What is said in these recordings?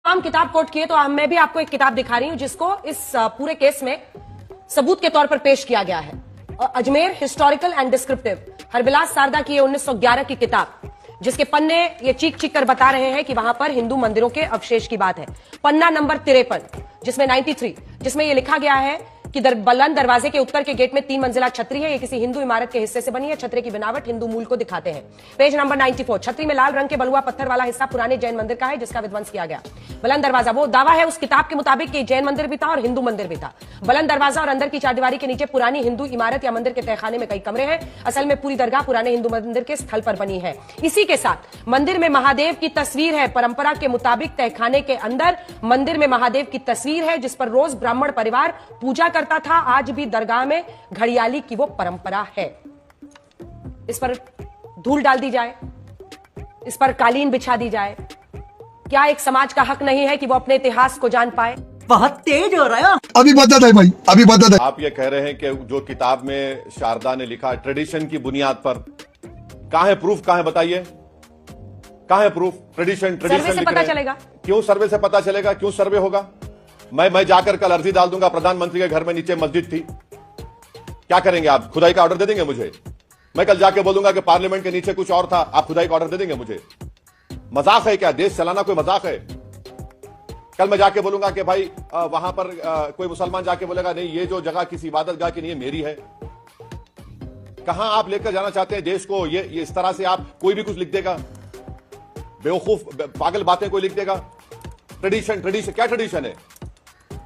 हम किताब कोट किए तो मैं भी आपको एक किताब दिखा रही हूं जिसको इस पूरे केस में सबूत के तौर पर पेश किया गया है। Ajmer historical and descriptive, Harbilas Sarda की 1911 की किताब, जिसके पन्ने ये चीख चीख कर बता रहे हैं कि वहां पर हिंदू मंदिरों के अवशेष की बात है। पन्ना नंबर 53 जिसमें 93, जिसमें यह लिखा गया है कि बुलंद दरवाजे के उत्तर के गेट में 3 मंजिला छतरी है। ये किसी हिंदू इमारत के हिस्से से बनी है। छतरी की बनावट हिंदू मूल को दिखाते हैं। पेज नंबर 94, छतरी में लाल रंग के बलुआ पत्थर वाला हिस्सा पुराने जैन मंदिर का है जिसका विध्वंस किया गया। बुलंद दरवाजा, वो दावा है उस किताब के मुताबिक कि जैन मंदिर भी था और हिंदू मंदिर भी था। बुलंद दरवाजा और अंदर की चारदीवारी के नीचे पुरानी हिंदू इमारत या मंदिर के तहखाने में कई कमरे हैं। असल में पूरी दरगाह पुराने हिंदू मंदिर के स्थल पर बनी है। इसी के साथ मंदिर में महादेव की तस्वीर है। परंपरा के मुताबिक तहखाने के अंदर मंदिर में महादेव की तस्वीर है जिस पर रोज ब्राह्मण परिवार पूजा करता था। आज भी दरगाह में घड़ियाली की वो परंपरा है। इस पर धूल डाल दी जाए, इस पर कालीन बिछा दी जाए, क्या एक समाज का हक नहीं है कि वो अपने इतिहास को जान पाए? बहुत तेज हो रहा है। अभी बता दे भाई, अभी बता दे। आप ये कह रहे हैं कि जो किताब में शारदा ने लिखा ट्रेडिशन की बुनियाद पर, कहां है प्रूफ? कहां है बताइए, कहां है प्रूफ? ट्रेडिशन सर्वे से पता चलेगा। क्यों सर्वे से पता चलेगा? क्यों सर्वे होगा? मैं जाकर कल अर्जी डाल दूंगा। प्रधानमंत्री के घर में नीचे मस्जिद थी, क्या करेंगे आप? खुदाई का ऑर्डर दे देंगे मुझे? मैं कल जाके बोलूंगा कि पार्लियामेंट के नीचे कुछ और था, आप खुदाई का ऑर्डर दे देंगे मुझे? मजाक है क्या? देश चलाना कोई मजाक है? कल मैं जाके बोलूंगा कि भाई वहां पर कोई मुसलमान जाके बोलेगा नहीं ये जो जगह किसी इबादत गाह की नहीं है, मेरी है। कहां आप लेकर जाना चाहते हैं देश को? ये इस तरह से आप कोई भी कुछ लिख देगा, बेवकूफ पागल बातें कोई लिख देगा। ट्रेडिशन, ट्रेडिशन क्या ट्रेडिशन है?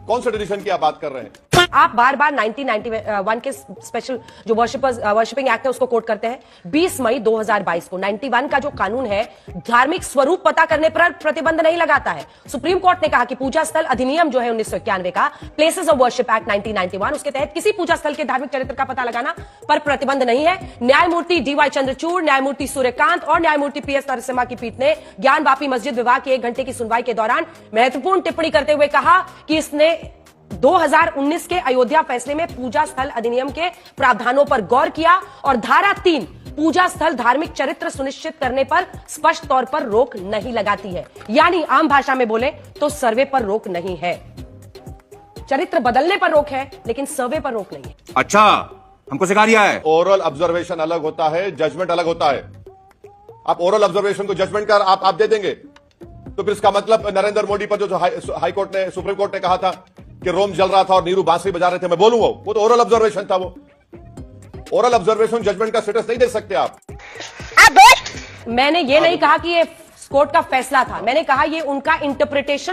कौन सा ट्रेडिशन की आप बात कर रहे हैं? आप बार बार 1991 के स्पेशल जो वर्शिपिंग एक्ट है उसको कोट करते हैं। 20 मई 2022 को 91 का जो कानून है धार्मिक स्वरूप पता करने पर प्रतिबंध नहीं लगाता है। सुप्रीम कोर्ट ने कहा कि पूजा स्थल अधिनियम जो है 1991 का, प्लेसेस ऑफ वर्शिप एक्ट 1991, उसके तहत किसी पूजा स्थल के धार्मिक चरित्र का पता लगाना पर प्रतिबंध नहीं है। न्यायमूर्ति DY चंद्रचूड़, न्यायमूर्ति सूर्यकांत और न्यायमूर्ति PS नरसिम्हा की पीठ ने ज्ञान वापी मस्जिद विवाद की 1 घंटे की सुनवाई के दौरान महत्वपूर्ण टिप्पणी करते हुए कहा कि इसने 2019 के अयोध्या फैसले में पूजा स्थल अधिनियम के प्रावधानों पर गौर किया और धारा 3 पूजा स्थल धार्मिक चरित्र सुनिश्चित करने पर स्पष्ट तौर पर रोक नहीं लगाती है। यानी आम भाषा में बोले तो सर्वे पर रोक नहीं है। चरित्र बदलने पर रोक है लेकिन सर्वे पर रोक नहीं है। अच्छा, हमको सिखा दिया है। ओरल ऑब्जर्वेशन अलग होता है, जजमेंट अलग होता है। आप ओरल ऑब्जर्वेशन को जजमेंट कर आप दे देंगे तो फिर इसका मतलब नरेंद्र मोदी पर जो हाई कोर्ट ने, सुप्रीम कोर्ट ने कहा था कि रोम जल रहा था और नीरू बांसुरी बजा रहे थे, मैं बोलूं वो तो ओरल ऑब्जर्वेशन था। वो ओरल ऑब्जर्वेशन जजमेंट का स्टेटस नहीं दे सकते आप। मैंने ये नहीं कहा कि ये कोर्ट का फैसला था, मैंने कहा ये उनका इंटरप्रिटेशन